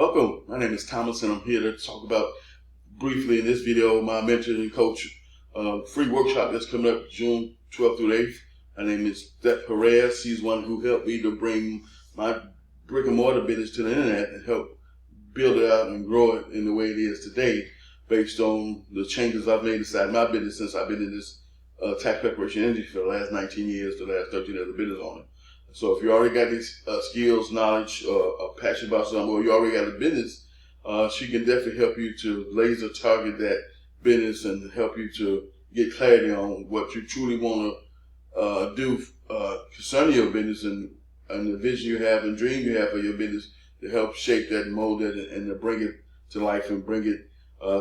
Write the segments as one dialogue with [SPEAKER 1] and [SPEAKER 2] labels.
[SPEAKER 1] Welcome. My name is Thomas, and I'm here to talk about briefly in this video my mentor and coach free workshop that's coming up June 12th through 8th. Her name is Steph Perez. She's one who helped me to bring my brick and mortar business to the internet and help build it out and grow it in the way it is today, based on the changes I've made inside my business since I've been in this tax preparation industry for the last 19 years, the last 13 years of business owner. So if you already got these skills, knowledge, or passion about something, or you already got a business, she can definitely help you to laser target that business and help you to get clarity on what you truly want to do concerning your business and the vision you have and dream you have for your business to help shape that and mold it and to bring it to life and bring it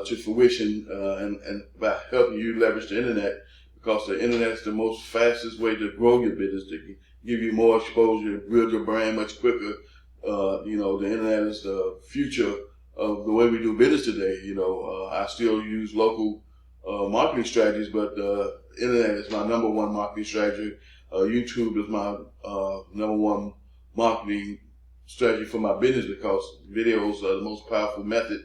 [SPEAKER 1] to fruition and by helping you leverage the internet, because the internet is the most fastest way to grow your business, to give you more exposure, build your brand much quicker. The internet is the future of the way we do business today. I still use local marketing strategies, but the internet is my number one marketing strategy. YouTube is my number one marketing strategy for my business, because videos are the most powerful method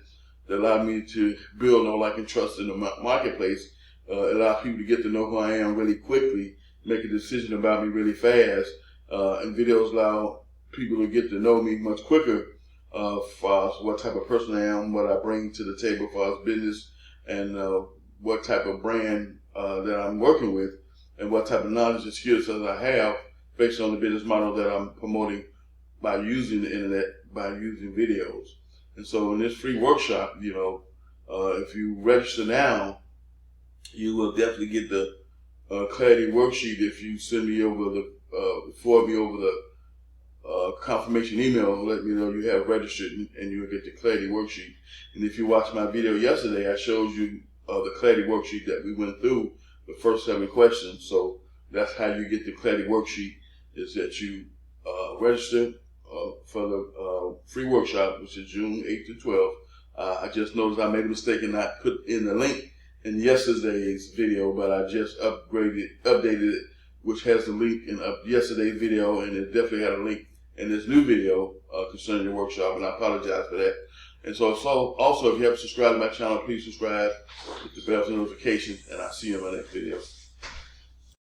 [SPEAKER 1] that allow me to build know, like, and trust in the marketplace. Allow people to get to know who I am really quickly, make a decision about me really fast, and videos allow people to get to know me much quicker for what type of person I am, what I bring to the table for our business, and what type of brand that I'm working with, and what type of knowledge and skills that I have based on the business model that I'm promoting by using the internet, by using videos. And so in this free workshop, if you register now, you will definitely get the Clarity Worksheet if you send me over forward me over the confirmation email, let me know you have registered, and you'll get the Clarity Worksheet. And if you watched my video yesterday, I showed you the Clarity Worksheet that we went through, the first 7 questions. So that's how you get the Clarity Worksheet, is that you register for the free workshop, which is June 8th to 12th. I just noticed I made a mistake and not put in the link in yesterday's video, but I just updated it, which has the link in yesterday's video, and it definitely had a link in this new video concerning the workshop, and I apologize for that. And so also, if you haven't subscribed to my channel, please subscribe, hit the bell for notifications, and I'll see you in my next video.